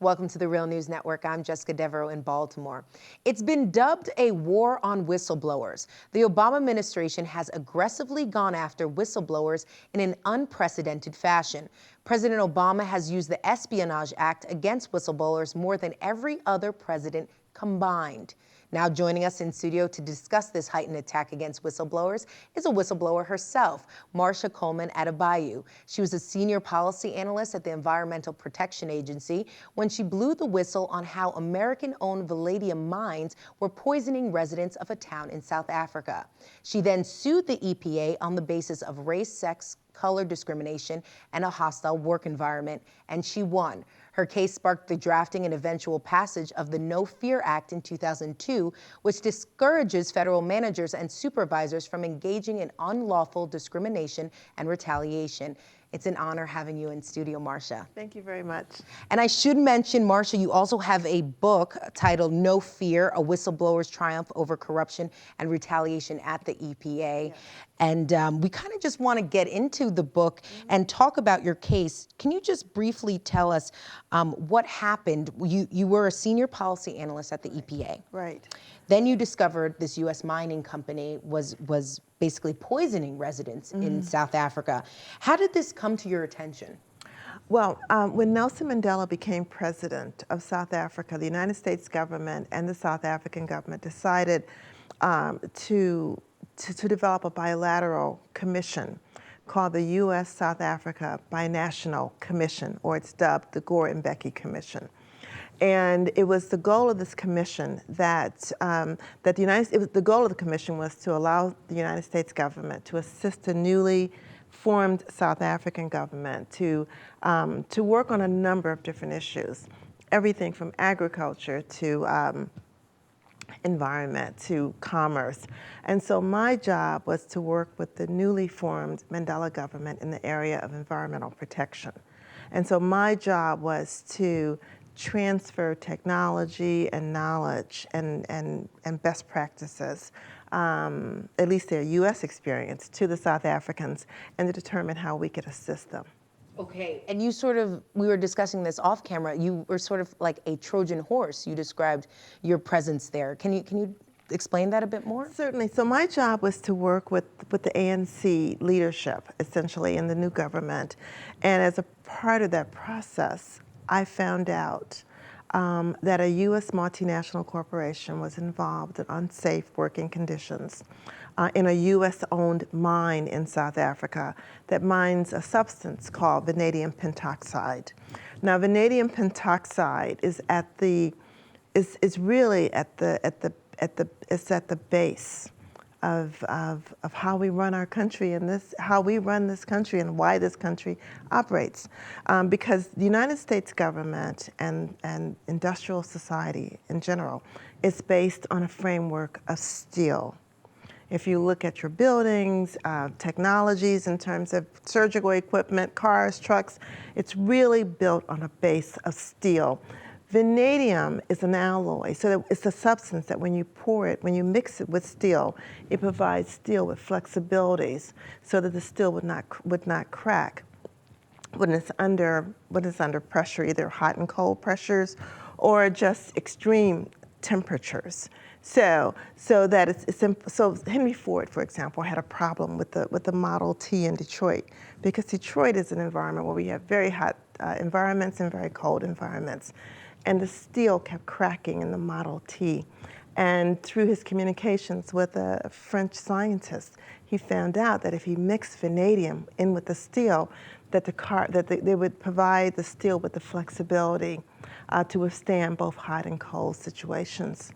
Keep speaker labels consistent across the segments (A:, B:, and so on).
A: Welcome to the Real News Network. I'm Jessica Devereaux in Baltimore. It's been dubbed a war on whistleblowers. The Obama administration has aggressively gone after whistleblowers in an unprecedented fashion. President Obama has used the Espionage Act against whistleblowers more than every other president combined. Now joining us in studio to discuss this heightened attack against whistleblowers is a whistleblower herself, Marsha Coleman-Adebeyo. She was a senior policy analyst at the Environmental Protection Agency when she blew the whistle on how American-owned vanadium mines were poisoning residents of a town in South Africa. She then sued the EPA on the basis of race, sex, color discrimination, and a hostile work environment, and she won. Her case sparked the drafting and eventual passage of the No Fear Act in 2002, which discourages federal managers and supervisors from engaging in unlawful discrimination and retaliation. It's an honor having you in studio, Marsha.
B: Thank you very much.
A: And I should mention, Marsha, you also have a book titled No Fear, A Whistleblower's Triumph Over Corruption and Retaliation at the EPA. Yeah. And we kind of just want to get into the book and talk about your case. Can you just briefly tell us what happened? You were a senior policy analyst at the EPA.
B: Right.
A: Then you discovered this U.S. mining company was basically poisoning residents in South Africa. How did this come to your attention?
B: Well, when Nelson Mandela became president of South Africa, the United States government and the South African government decided to develop a bilateral commission called the U.S.-South Africa Binational Commission, or it's dubbed the Gore-Mbeki Commission. And it was the goal of this commission the goal of the commission was to allow the United States government to assist the newly formed South African government to work on a number of different issues, everything from agriculture to environment to commerce. And so my job was to work with the newly formed Mandela government in the area of environmental protection. And so my job was to transfer technology and knowledge and best practices, at least their U.S. experience, to the South Africans and to determine how we could assist them.
A: Okay, and you we were discussing this off camera, you were sort of like a Trojan horse. You described your presence there. Can you explain that a bit more?
B: Certainly. So my job was to work with the ANC leadership, essentially, in the new government. And as a part of that process, I found out that a U.S. multinational corporation was involved in unsafe working conditions in a U.S.-owned mine in South Africa that mines a substance called vanadium pentoxide. Now, vanadium pentoxide is really at the base of how we run our country and how we run this country and why this country operates. Because the United States government and industrial society in general is based on a framework of steel. If you look at your buildings, technologies in terms of surgical equipment, cars, trucks, it's really built on a base of steel. Vanadium is an alloy, so it's a substance that when you mix it with steel, it provides steel with flexibilities so that the steel would not crack when it's under pressure, either hot and cold pressures or just extreme temperatures. So Henry Ford, for example, had a problem with the Model T in Detroit, because Detroit is an environment where we have very hot environments and very cold environments. And the steel kept cracking in the Model T. And through his communications with a French scientist, he found out that if he mixed vanadium in with the steel, that they would provide the steel with the flexibility to withstand both hot and cold situations.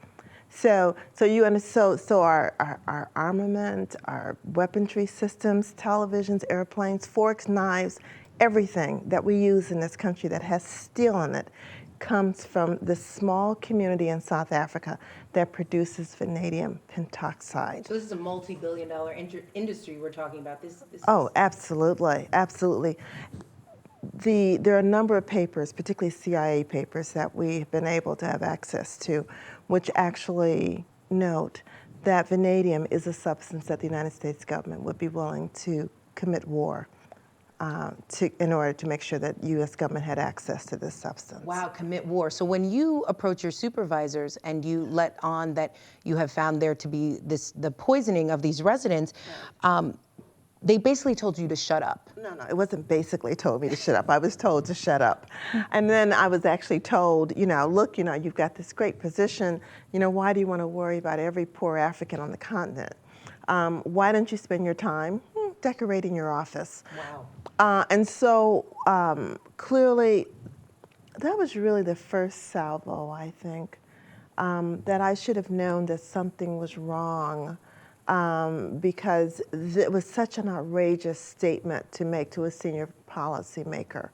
B: So our armament, our weaponry systems, televisions, airplanes, forks, knives, everything that we use in this country that has steel in it comes from this small community in South Africa that produces vanadium pentoxide.
A: So this is a multi-billion-dollar industry we're talking about.
B: Oh, absolutely, absolutely. There are a number of papers, particularly CIA papers, that we've been able to have access to, which actually note that vanadium is a substance that the United States government would be willing to commit war in order to make sure that U.S. government had access to this substance.
A: Wow, commit war. So when you approach your supervisors and you let on that you have found there to be the poisoning of these residents, they basically told you to shut up.
B: No, it wasn't basically told me to shut up. I was told to shut up. And then I was actually told, look, you've got this great position. Why do you want to worry about every poor African on the continent? Why don't you spend your time decorating your office?
A: Wow.
B: And so clearly, that was really the first salvo, I think, that I should have known that something was wrong. Because it was such an outrageous statement to make to a senior policymaker.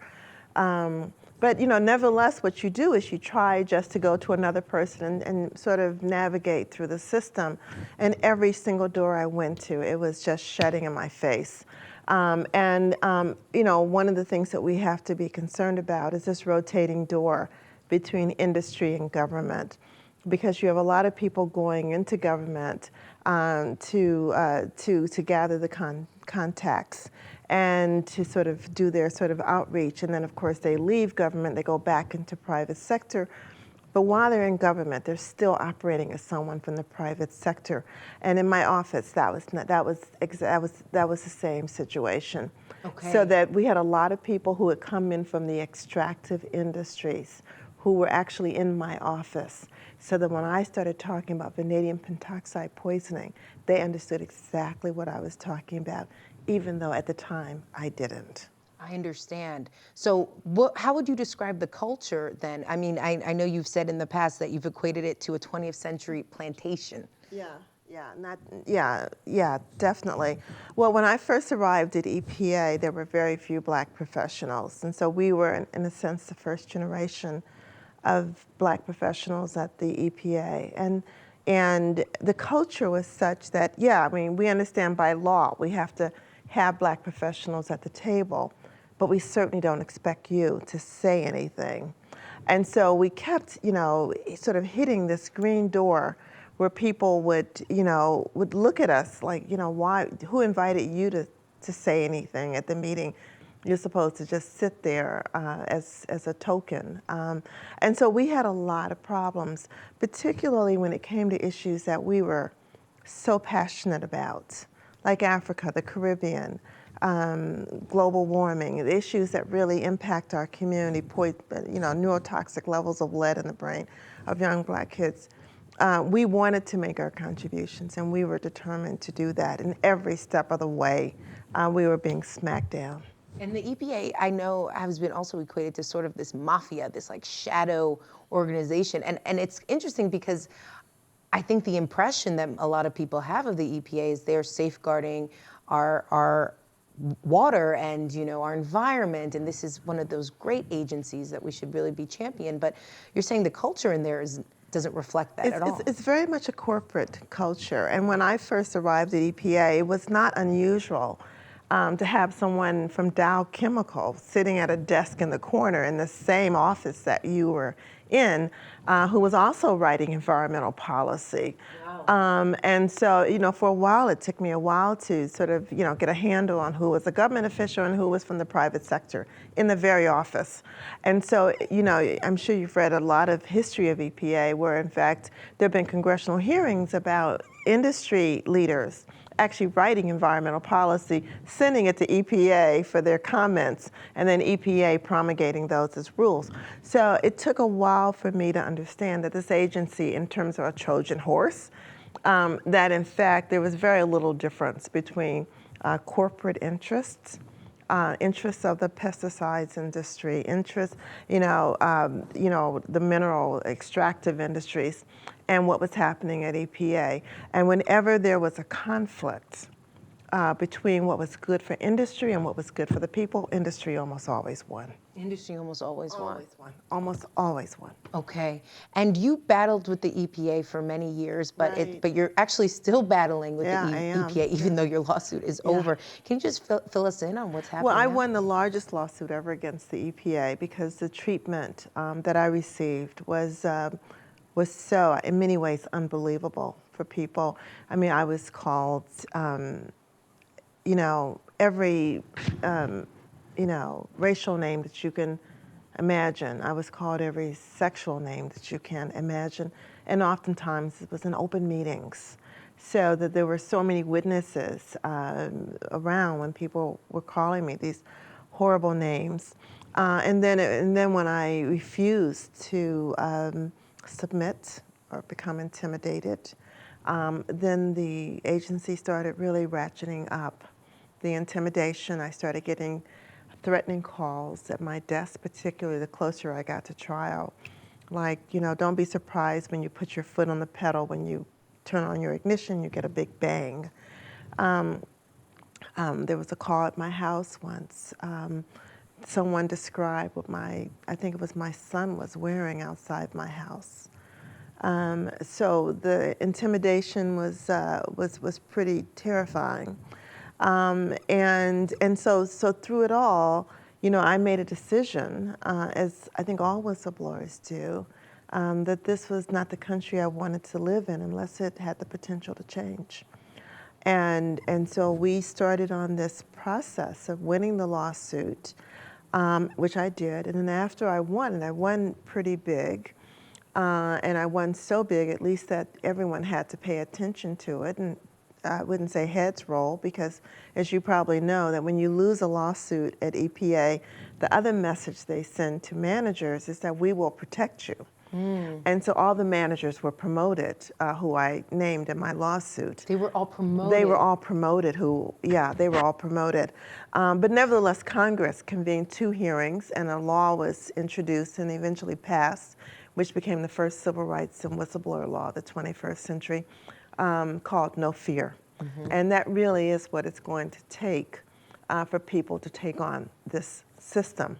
B: But nevertheless, what you do is you try just to go to another person and sort of navigate through the system. And every single door I went to, it was just shutting in my face. One of the things that we have to be concerned about is this rotating door between industry and government, because you have a lot of people going into government to gather the contacts and to sort of do their sort of outreach. And then, of course, they leave government, they go back into private sector. But while they're in government, they're still operating as someone from the private sector. And in my office, that was the same situation.
A: Okay.
B: So that we had a lot of people who had come in from the extractive industries who were actually in my office. So that when I started talking about vanadium pentoxide poisoning, they understood exactly what I was talking about, even though at the time I didn't.
A: I understand. So how would you describe the culture then? I mean, I know you've said in the past that you've equated it to a 20th century plantation.
B: Yeah, definitely. Well, when I first arrived at EPA, there were very few Black professionals. And so we were, in a sense, the first generation of Black professionals at the EPA. And the culture was such that, we understand by law we have to have Black professionals at the table, but we certainly don't expect you to say anything. And so we kept, sort of hitting this green door where people would look at us like, why, who invited you to say anything at the meeting? You're supposed to just sit there as a token. And so we had a lot of problems, particularly when it came to issues that we were so passionate about, like Africa, the Caribbean, global warming, the issues that really impact our community, neurotoxic levels of lead in the brain of young Black kids. We wanted to make our contributions, and we were determined to do that. And every step of the way, we were being smacked down.
A: And the EPA, I know, has been also equated to sort of this mafia, this like shadow organization. And it's interesting because I think the impression that a lot of people have of the EPA is they're safeguarding our water and our environment, and this is one of those great agencies that we should really be championed. But you're saying the culture in there doesn't reflect that at all.
B: It's very much a corporate culture. And when I first arrived at EPA, it was not unusual to have someone from Dow Chemical sitting at a desk in the corner in the same office that you were in, who was also writing environmental policy.
A: Wow.
B: And so, for a while, it took me a while to sort of, get a handle on who was a government official and who was from the private sector in the very office. And so, I'm sure you've read a lot of history of EPA where, in fact, there have been congressional hearings about industry leaders actually writing environmental policy, sending it to EPA for their comments, and then EPA promulgating those as rules. So it took a while for me to understand that this agency, in terms of a Trojan horse, that in fact there was very little difference between corporate interests, interests of the pesticides industry, interests, the mineral extractive industries, and what was happening at EPA. And whenever there was a conflict between what was good for industry and what was good for the people, industry almost always won.
A: Industry almost always won.
B: Almost always won.
A: Okay. And you battled with the EPA for many years, but
B: Right.
A: but you're actually still battling with
B: Yeah,
A: the
B: I am.
A: EPA, even though your lawsuit is over. Can you just fill us in on what's happening
B: Well, I
A: now?
B: won the largest lawsuit ever against the EPA because the treatment that I received was so, in many ways, unbelievable for people. I mean, I was called, every racial name that you can imagine. I was called every sexual name that you can imagine. And oftentimes it was in open meetings. So that there were so many witnesses around when people were calling me these horrible names. And then when I refused to submit or become intimidated, then the agency started really ratcheting up the intimidation. I started getting threatening calls at my desk, particularly the closer I got to trial. Like, don't be surprised when you put your foot on the pedal, when you turn on your ignition, you get a big bang. There was a call at my house once. Someone described what I think it was my son was wearing outside my house. So the intimidation was pretty terrifying. And so through it all, I made a decision, as I think all whistleblowers do, that this was not the country I wanted to live in unless it had the potential to change. And so we started on this process of winning the lawsuit, which I did. And then after I won, and I won pretty big, and I won so big, at least that everyone had to pay attention to it. And I wouldn't say heads roll, because as you probably know, that when you lose a lawsuit at EPA, the other message they send to managers is that we will protect you. And so all the managers were promoted, who I named in my lawsuit.
A: They were all promoted?
B: They were all promoted they were all promoted. But nevertheless, Congress convened 2 hearings, and a law was introduced and eventually passed, which became the first civil rights and whistleblower law of the 21st century, called No Fear. And that really is what it's going to take for people to take on this system.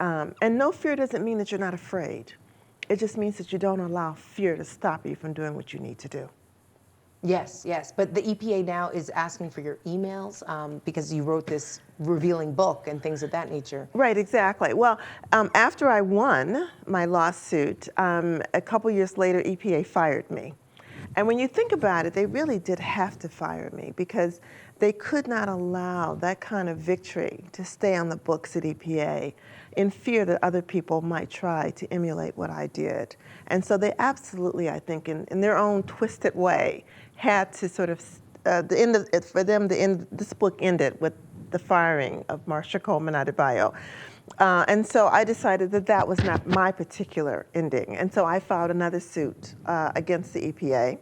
B: And no fear doesn't mean that you're not afraid. It just means that you don't allow fear to stop you from doing what you need to do.
A: Yes, yes. But the EPA now is asking for your emails because you wrote this revealing book and things of that nature.
B: Right, exactly. Well, after I won my lawsuit, a couple years later, EPA fired me. And when you think about it, they really did have to fire me, because they could not allow that kind of victory to stay on the books at EPA in fear that other people might try to emulate what I did. And so they absolutely, I think, in their own twisted way, had to sort of, this book ended with the firing of Marsha Coleman-Adebeyo. And so I decided that that was not my particular ending. And so I filed another suit against the EPA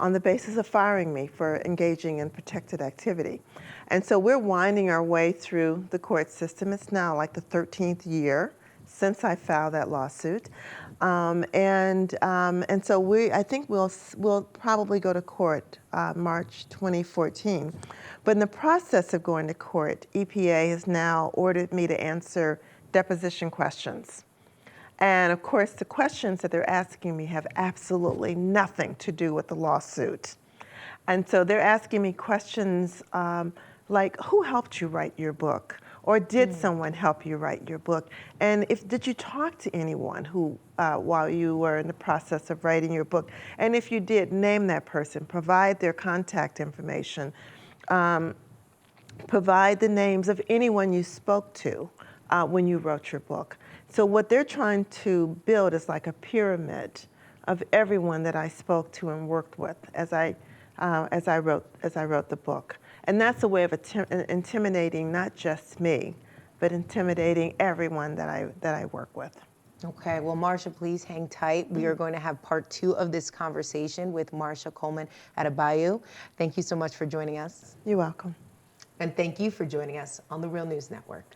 B: on the basis of firing me for engaging in protected activity. And so we're winding our way through the court system. It's now like the 13th year since I filed that lawsuit. And so I think we'll probably go to court March 2014. But in the process of going to court, EPA has now ordered me to answer deposition questions. And of course, the questions that they're asking me have absolutely nothing to do with the lawsuit. And so they're asking me questions like, who helped you write your book? Or did someone help you write your book? And did you talk to anyone who, while you were in the process of writing your book? And if you did, name that person, provide their contact information, provide the names of anyone you spoke to when you wrote your book. So what they're trying to build is like a pyramid of everyone that I spoke to and worked with as I wrote the book. And that's a way of intimidating not just me, but intimidating everyone that I work with.
A: Okay, well, Marsha, please hang tight. We are going to have part 2 of this conversation with Marsha Coleman-Adebeyo. Thank you so much for joining us.
B: You're welcome.
A: And thank you for joining us on the Real News Network.